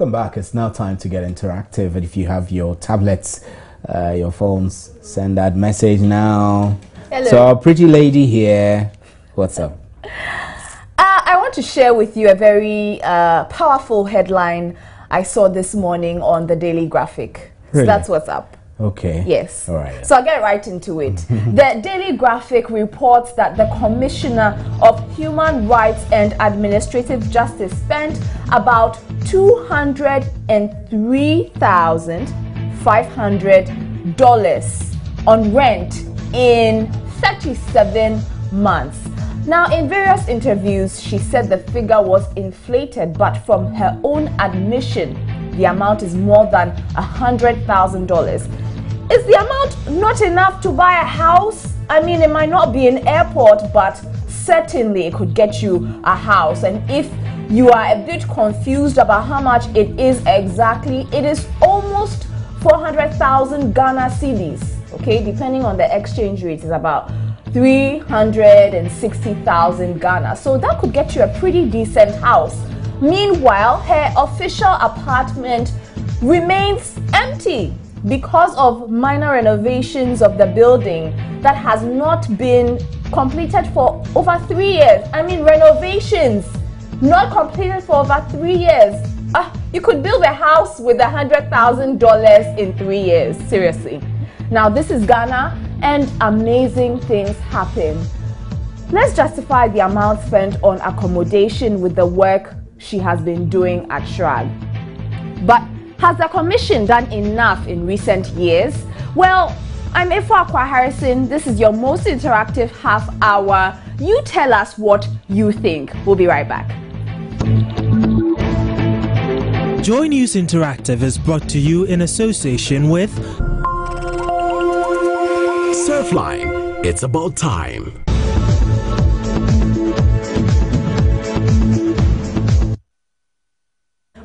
Welcome back. It's now time to get interactive. And if you have your tablets, your phones, send that message now. Hello. So our pretty lady here, what's up? I want to share with you a very powerful headline I saw this morning on the Daily Graphic. Really? So that's what's up. Okay. Yes. All right. So I'll get right into it. The Daily Graphic reports that the Commissioner of Human Rights and Administrative Justice spent about $203,500 on rent in 37 months. Now, in various interviews, she said the figure was inflated, but from her own admission, the amount is more than $100,000. Is the amount not enough to buy a house? I mean, it might not be an airport, but certainly it could get you a house. And if you are a bit confused about how much it is exactly, it is almost 400,000 Ghana cedis. Okay, depending on the exchange rate, is about 360,000 Ghana. So that could get you a pretty decent house. Meanwhile, her official apartment remains empty because of minor renovations of the building that has not been completed for over 3 years. I mean, renovations not completed for over 3 years. You could build a house with $100,000 in 3 years. Seriously. Now, this is Ghana, and amazing things happen. Let's justify the amount spent on accommodation with the work she has been doing at CHRAJ. But has the Commission done enough in recent years? Well, I'm Akwa Harrison. This is your most interactive half hour. You tell us what you think. We'll be right back. Joy News Interactive is brought to you in association with Surfline. It's about time.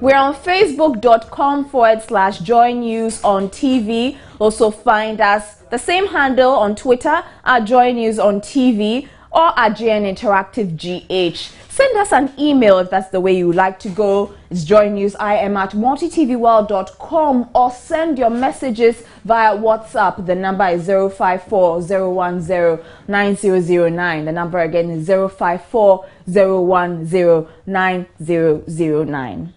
We're on facebook.com/Joy News on TV. Also find us the same handle on Twitter at Joy News on TV or at JN Interactive GH. Send us an email if that's the way you would like to go. It's joynewsim@multitvworld.com, or send your messages via WhatsApp. The number is 054-010-9009. The number again is 054-010-9009.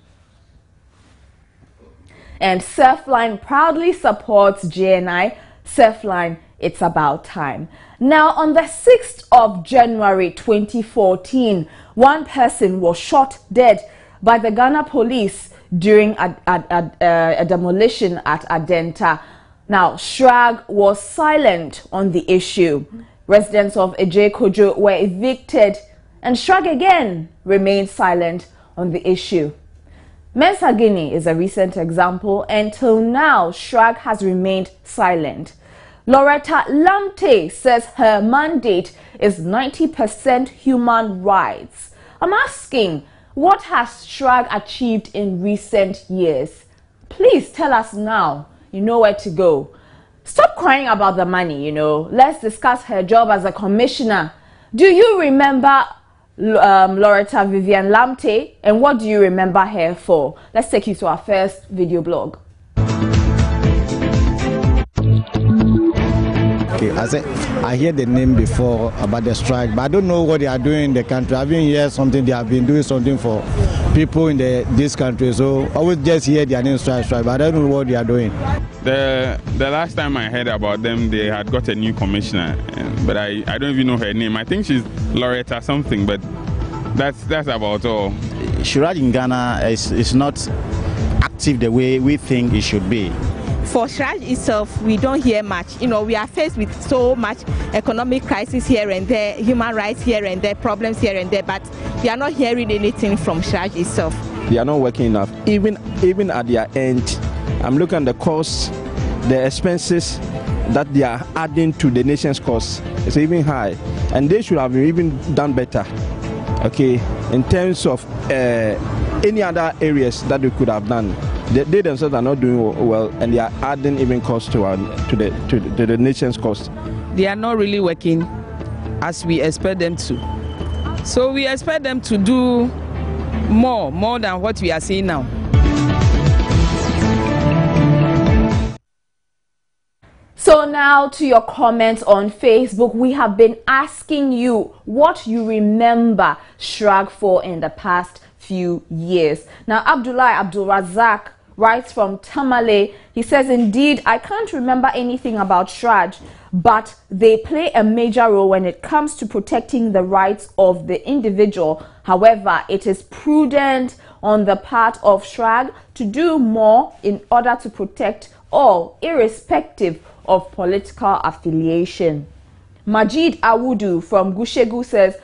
And Surfline proudly supports JNI. Surfline, it's about time. Now, on the 6th of January 2014, one person was shot dead by the Ghana police during a demolition at Adenta. Now, CHRAJ was silent on the issue. Residents of Ejay Kojo were evicted, and CHRAJ again remained silent on the issue. Mensa Guinea is a recent example. Until now, CHRAJ has remained silent. Loretta Lamte says her mandate is 90% human rights. I'm asking, what has CHRAJ achieved in recent years? Please tell us now. You know where to go. Stop crying about the money, Let's discuss her job as a commissioner. Do you remember Loretta Vivian Lamte, and what do you remember her for? Let's take you to our first video blog. Okay, I hear the name before about the strike, but I don't know what they are doing in the country. I haven't heard something. They have been doing something for people in this country, so I always just hear their name strike, but I don't know what they are doing. The last time I heard about them, they had got a new commissioner, but I don't even know her name. I think she's Loretta something, but that's about all. CHRAJ in Ghana is not active the way we think it should be. For CHRAJ itself, we don't hear much. We are faced with so much economic crisis here and there, human rights here and there, problems here and there, but we are not hearing anything from CHRAJ itself. They are not working enough. Even at their end, I'm looking at the costs, the expenses that they are adding to the nation's costs. It's even high, and they should have even done better. Okay, in terms of any other areas that they could have done. They themselves are not doing well, and they are adding even cost to the nation's cost. They are not really working as we expect them to. So we expect them to do more than what we are seeing now. now to your comments on Facebook. We have been asking you what you remember CHRAJ for in the past few years. Now, Abdullah Abdul Razak writes from Tamale. He says, indeed, I can't remember anything about CHRAJ, but they play a major role when it comes to protecting the rights of the individual. However, it is prudent on the part of CHRAJ to do more in order to protect all, irrespective of political affiliation. Majid Awudu from Gushegu says,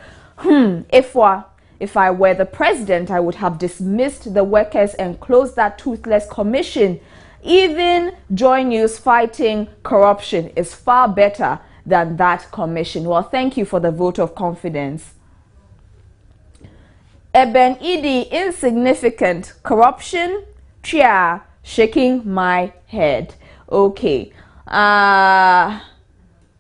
if I were the president, I would have dismissed the workers and closed that toothless commission. Even Joy News fighting corruption is far better than that commission. Well, thank you for the vote of confidence. Eben Idi, insignificant. Corruption? Chia, shaking my head. Okay.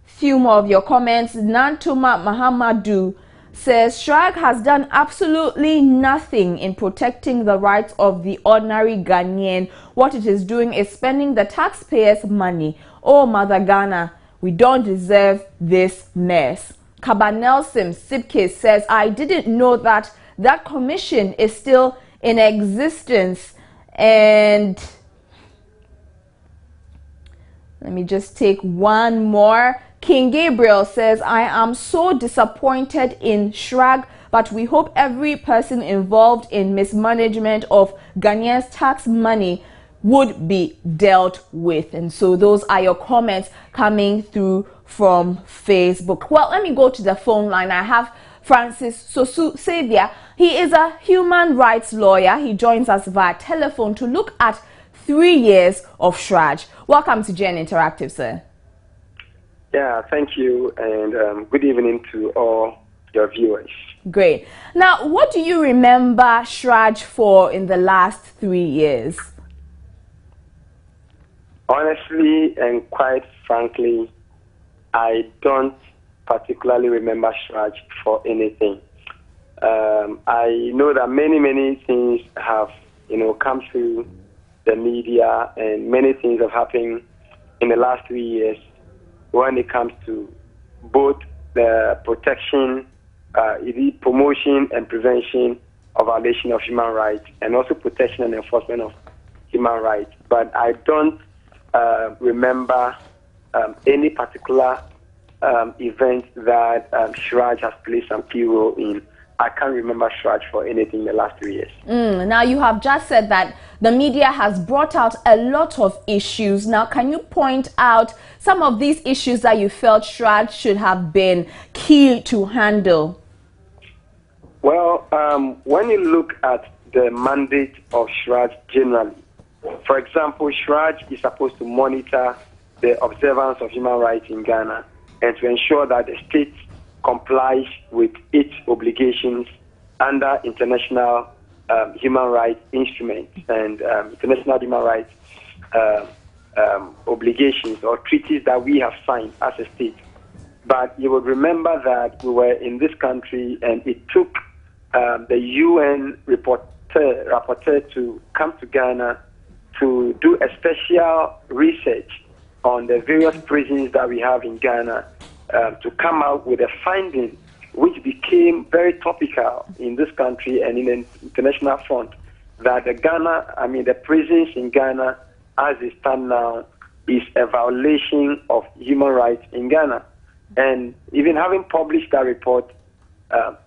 Few more of your comments. Nantuma Mahamadu says CHRAJ has done absolutely nothing in protecting the rights of the ordinary Ghanaian. What it is doing is spending the taxpayers' money. Oh, Mother Ghana, we don't deserve this mess. Kaba Nelson Sipke says, I didn't know that commission is still in existence. And let me just take one more. King Gabriel says, I am so disappointed in CHRAJ, but we hope every person involved in mismanagement of Ghanaians' tax money would be dealt with. And so those are your comments coming through from Facebook. Well, let me go to the phone line. I have Francis Sosu Xavier. He is a human rights lawyer. He joins us via telephone to look at 3 years of CHRAJ. Welcome to GN Interactive, sir. Yeah, thank you, and good evening to all your viewers. Great. Now, what do you remember CHRAJ for in the last 3 years? Honestly and quite frankly, I don't particularly remember CHRAJ for anything. I know that many things have, come through the media, and many things have happened in the last 3 years when it comes to both the protection, the promotion and prevention of violation of human rights, and also protection and enforcement of human rights. But I don't remember any particular event that CHRAJ has played some key role in. I can't remember CHRAJ for anything in the last 3 years. Now, you have just said that the media has brought out a lot of issues. Now, can you point out some of these issues that you felt CHRAJ should have been key to handle? Well, when you look at the mandate of CHRAJ generally, for example, CHRAJ is supposed to monitor the observance of human rights in Ghana and to ensure that the state complies with its obligations under international human rights instruments and international human rights obligations or treaties that we have signed as a state. But you would remember that we were in this country, and it took the UN rapporteur to come to Ghana to do a special research on the various prisons that we have in Ghana, to come out with a finding which became very topical in this country and in the international front, that the prisons in Ghana as they stand now is a violation of human rights in Ghana. And even having published that report,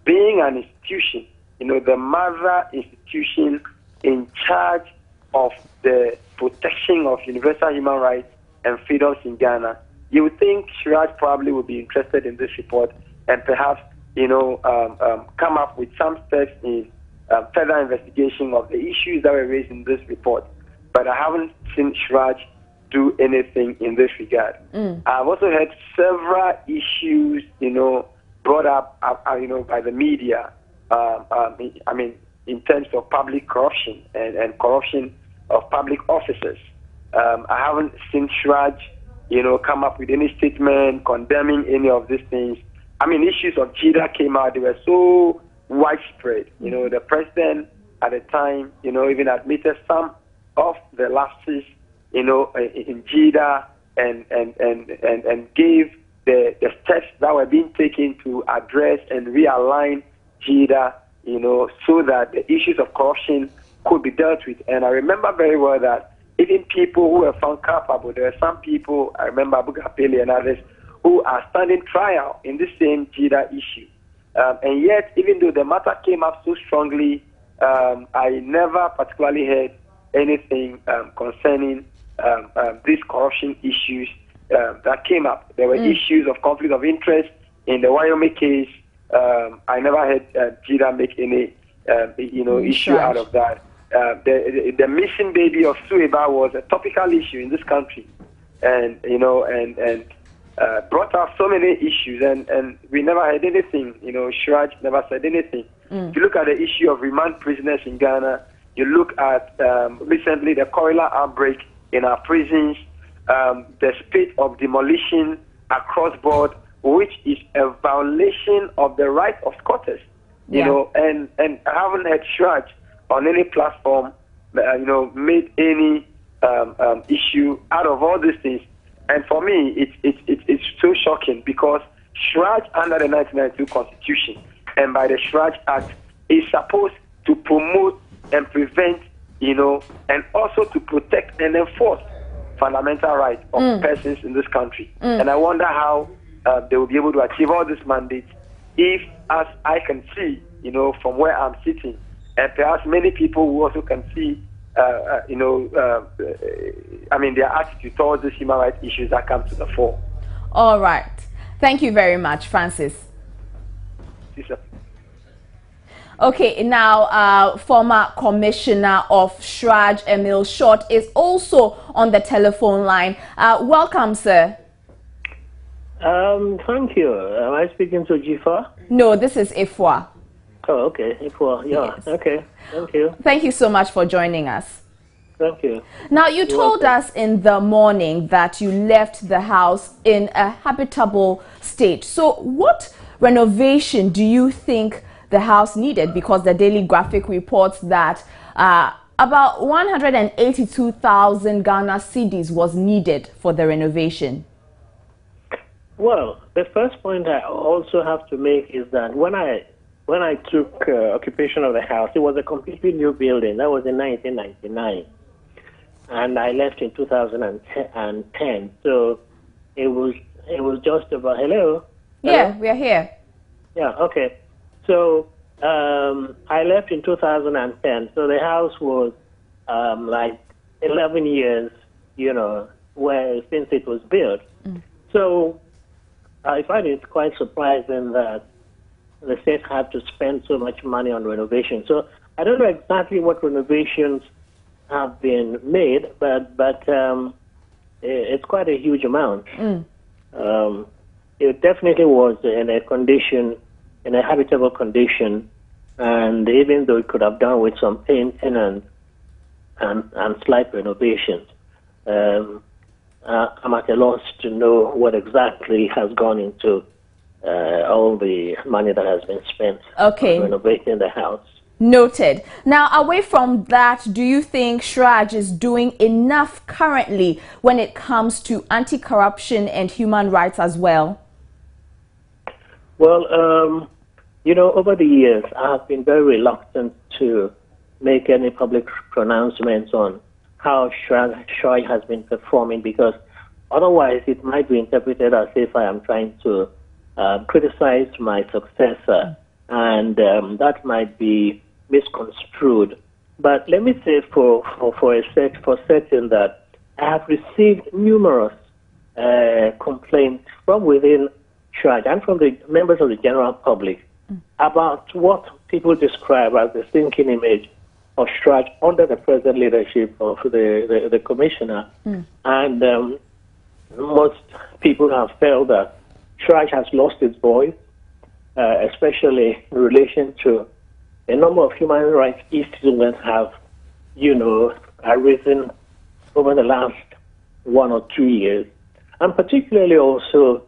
being an institution, the mother institution in charge of the protection of universal human rights and freedoms in Ghana, you would think CHRAJ probably would be interested in this report and perhaps, come up with some steps in further investigation of the issues that were raised in this report. But I haven't seen CHRAJ do anything in this regard. I've also had several issues, brought up, by the media. In terms of public corruption and corruption of public officers. I haven't seen CHRAJ, come up with any statement condemning any of these things. Issues of JIDA came out, they were so widespread. The president at the time, even admitted some of the lapses, in JIDA and gave the steps that were being taken to address and realign JIDA, so that the issues of corruption could be dealt with. And I remember very well that even people who were found culpable, there were some people, I remember Abu Gapeli and others, who are standing trial in the same JIDA issue. And yet, even though the matter came up so strongly, I never particularly heard anything concerning these corruption issues that came up. There were issues of conflict of interest in the Wyoming case. I never heard JIDA make any, issue out of that. The missing baby of Sueba was a topical issue in this country, and brought up so many issues, and we never heard anything. CHRAJ never said anything. If you look at the issue of remand prisoners in Ghana, you look at recently the cholera outbreak in our prisons, the spate of demolition across board, which is a violation of the right of squatters. And I haven't had CHRAJ on any platform, made any issue out of all these things. And for me, it's so shocking, because CHRAJ under the 1992 Constitution and by the CHRAJ Act is supposed to promote and prevent, and also to protect and enforce fundamental rights of persons in this country. And I wonder how they will be able to achieve all these mandates if, as I can see, from where I'm sitting, and perhaps many people who also can see, their attitude towards these human rights issues that come to the fore. All right. Thank you very much, Francis. Yes, sir. Okay, now former commissioner of CHRAJ, Emil Short, is also on the telephone line. Welcome, sir. Thank you. Am I speaking to Jifa? No, this is Ifwa. Oh, okay. Ifwa, yeah. Yes. Okay. Thank you. Thank you so much for joining us. Thank you. Now, you told us in the morning that you left the house in a habitable state. So what renovation do you think the house needed? Because the Daily Graphic reports that about 182,000 Ghana cedis was needed for the renovation. Well, the first point I also have to make is that when I took occupation of the house, it was a completely new building. That was in 1999. And I left in 2010. So it was just about, hello? Yeah, we are here. Yeah, okay. So I left in 2010. So the house was like 11 years, since it was built. So I find it quite surprising that the state had to spend so much money on renovation. So I don't know exactly what renovations have been made, but it's quite a huge amount. It definitely was in a habitable condition, and even though it could have done with some painting and slight renovations, I'm at a loss to know what exactly has gone into all the money that has been spent on renovating the house. Noted. Now, away from that, do you think CHRAJ is doing enough currently when it comes to anti-corruption and human rights as well? Well, over the years, I have been very reluctant to make any public pronouncements on how CHRAJ has been performing, because otherwise it might be interpreted as if I am trying to criticize my successor, and that might be misconstrued. But let me say for certain that I have received numerous complaints from within CHRAJ and from the members of the general public about what people describe as the sinking image of CHRAJ under the present leadership of the commissioner. And most people have felt that CHRAJ has lost its voice, especially in relation to a number of human rights issues that have, arisen over the last 1 or 2 years. And particularly also,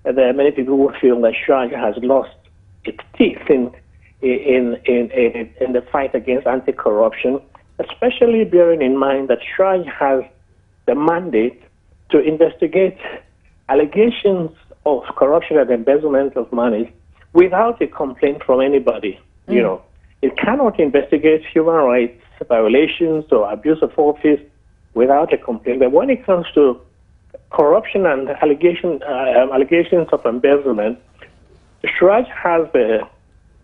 there are many people who feel that CHRAJ has lost its teeth in the fight against anti-corruption, especially bearing in mind that CHRAJ has the mandate to investigate allegations of corruption and embezzlement of money without a complaint from anybody. You know, it cannot investigate human rights violations or abuse of office without a complaint. But when it comes to corruption and allegations of embezzlement, CHRAJ has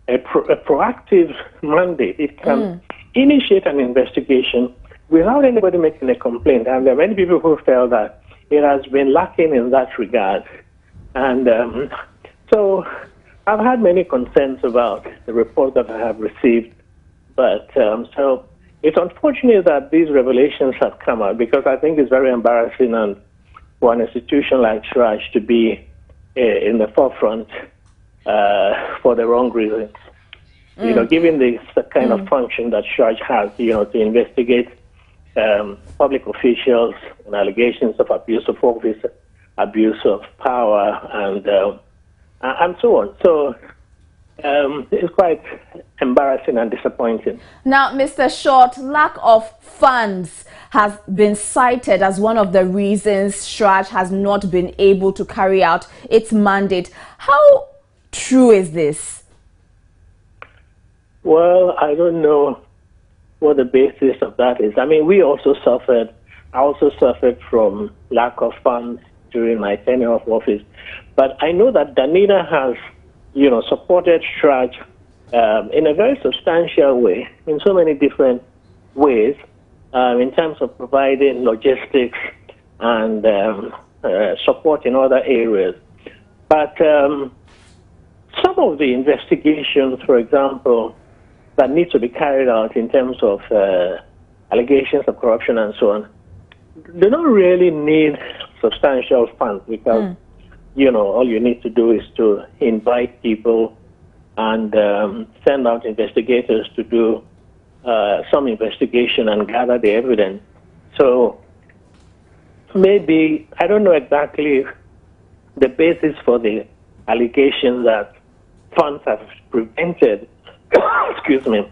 a proactive mandate. It can initiate an investigation without anybody making a complaint. And there are many people who felt that it has been lacking in that regard. And so I've had many concerns about the report that I have received. But so it's unfortunate that these revelations have come out, because I think it's very embarrassing and for an institution like CHRAJ to be in the forefront for the wrong reasons. You know, given the kind of function that CHRAJ has, you know, to investigate public officials and allegations of abuse of office, abuse of power, and so on. So it's quite embarrassing and disappointing. Now, Mr. Short, lack of funds has been cited as one of the reasons CHRAJ has not been able to carry out its mandate. How true is this? Well, I don't know what the basis of that is. I mean, I also suffered from lack of funds during my tenure of office. But I know that Danita has, you know, supported CHRAJ in a very substantial way, in so many different ways, in terms of providing logistics and support in other areas. But some of the investigations, for example, that need to be carried out in terms of allegations of corruption and so on, they don't really need substantial funds, because you know, all you need to do is to invite people and send out investigators to do some investigation and gather the evidence. So maybe, I don't know exactly the basis for the allegation that funds have prevented, excuse me,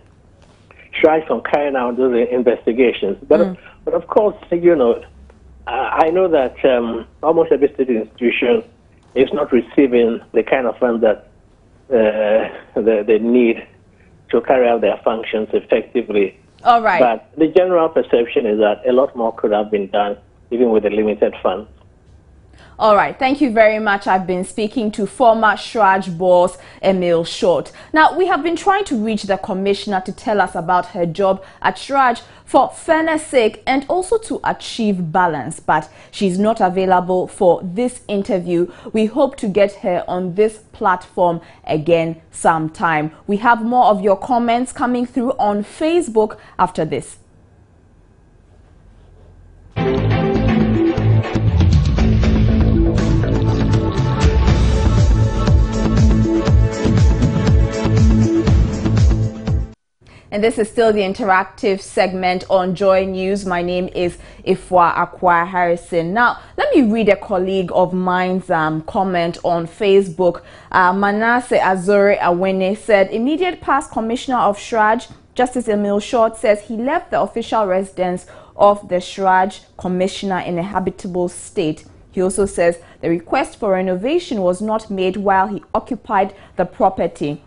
CHRAJ from carrying out those investigations. But of course, you know, I know that almost every state institution is not receiving the kind of funds that they need to carry out their functions effectively. All right. But the general perception is that a lot more could have been done, even with the limited funds. All right, thank you very much. I've been speaking to former CHRAJ boss Emil Short. Now, we have been trying to reach the commissioner to tell us about her job at CHRAJ for fairness sake and also to achieve balance, but she's not available for this interview. We hope to get her on this platform again sometime. We have more of your comments coming through on Facebook after this. And this is still the interactive segment on Joy News. My name is Ifwa Akwa Harrison. Now, let me read a colleague of mine's comment on Facebook. Manasseh Azore Awene said, immediate past commissioner of CHRAJ, Justice Emil Short, says he left the official residence of the CHRAJ commissioner in a habitable state. He also says the request for renovation was not made while he occupied the property.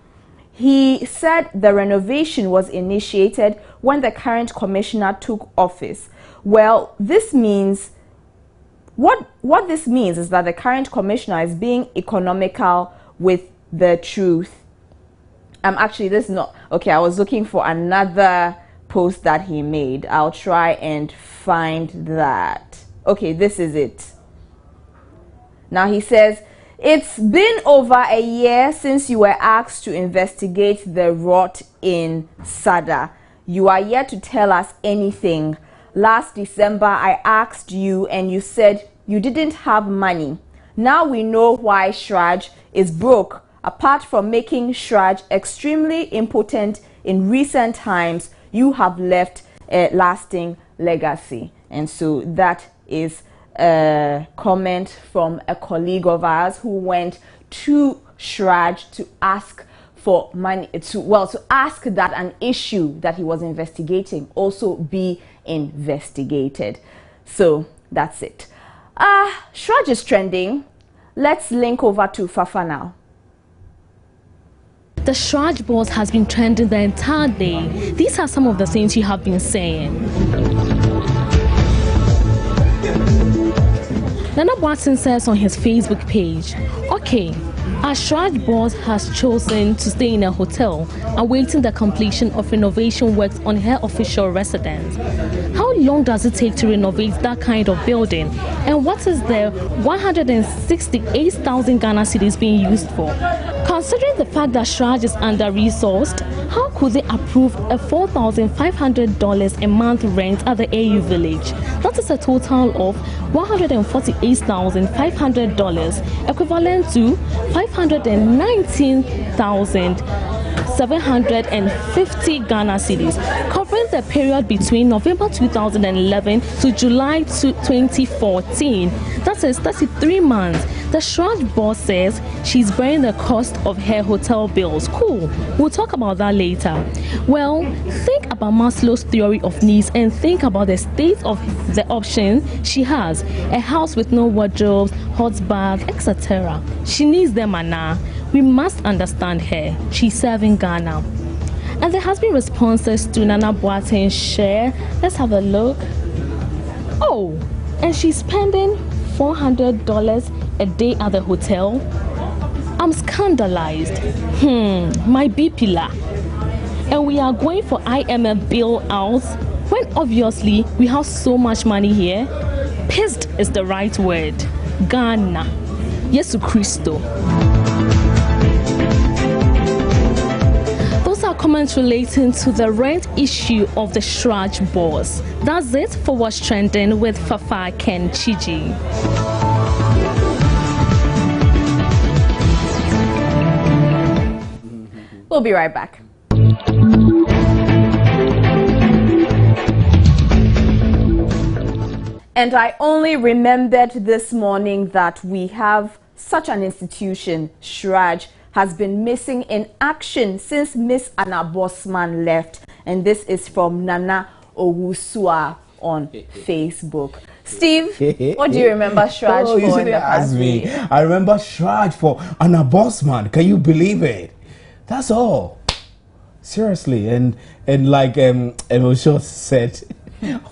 He said the renovation was initiated when the current commissioner took office. Well, this means, what this means is that the current commissioner is being economical with the truth. Actually, this is not, okay, I was looking for another post that he made. I'll try and find that. Okay, this is it. Now he says, it's been over a year since you were asked to investigate the rot in Sada. You are yet to tell us anything. Last December, I asked you and you said you didn't have money. Now we know why CHRAJ is broke. Apart from making CHRAJ extremely impotent in recent times, you have left a lasting legacy. And so that is a comment from a colleague of ours who went to CHRAJ to ask for money, to ask that an issue that he was investigating also be investigated. So that's it. CHRAJ is trending. Let's link over to Fafa now. The CHRAJ boss has been trending the entire day. These are some of the things you have been saying. Nana Watson says on his Facebook page, okay, our CHRAJ boss has chosen to stay in a hotel, awaiting the completion of renovation works on her official residence. How long does it take to renovate that kind of building? And what is the 168,000 Ghana cedis being used for? Considering the fact that CHRAJ is under-resourced, how could they approve a $4,500 a month rent at the AU village? That is a total of $148,500, equivalent to 519,750 Ghana cedis, covering the period between November 2011 to July 2014. That is 33 months. The CHRAJ boss says she's bearing the cost of her hotel bills. Cool, we'll talk about that later. Well, think about Maslow's theory of needs and think about the state of the option she has. A house with no wardrobes, hot bath, etc. She needs them, Anna. We must understand her. She's serving Ghana. And there has been responses to Nana Boateng's share. Let's have a look. Oh, and she's spending $400 a day at the hotel. I'm scandalized. My B-pillar. And we are going for IMF bailouts when obviously we have so much money here. Pissed is the right word. Ghana. Yesu Christo. Those are comments relating to the rent issue of the CHRAJ boss. That's it for What's Trending with Fafa Ken Chiji. We'll be right back. And I only remembered this morning that we have such an institution. CHRAJ has been missing in action since Miss Anna Bosman left. And this is from Nana Owusua on Facebook. Steve, what do you remember CHRAJ for in the past week? I remember CHRAJ for Anna Bosman. Can you believe it? That's all. Seriously. And like Osho said,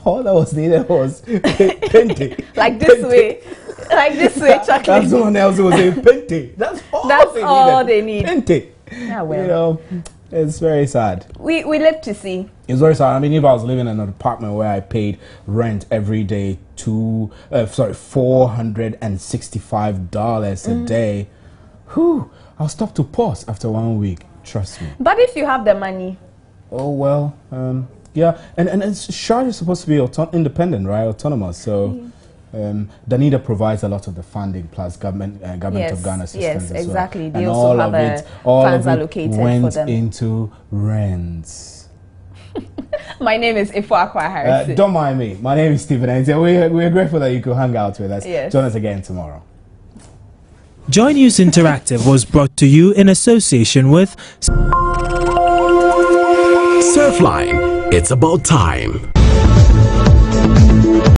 all that was needed was pente. Like this way. Like this way, chocolate. That's someone else who was saying pente. That's all they need. Pente. Yeah, well. You know, it's very sad. We live to see. It's very sad. I mean, if I was living in an apartment where I paid rent every day $465 a day, I'll stop to pause after 1 week. Trust me. But if you have the money. Oh, well, yeah. And CHRAJ is supposed to be independent, right? Autonomous. So Danida provides a lot of the funding plus government of Ghana systems yes, as exactly. well. They also have funds allocated went for them. into rents. My name is Ifuakwa Harrison. Don't mind me. My name is Stephen, and we're grateful that you could hang out with us. Yes. Join us again tomorrow. Joy News Interactive was brought to you in association with Surfline. It's about time.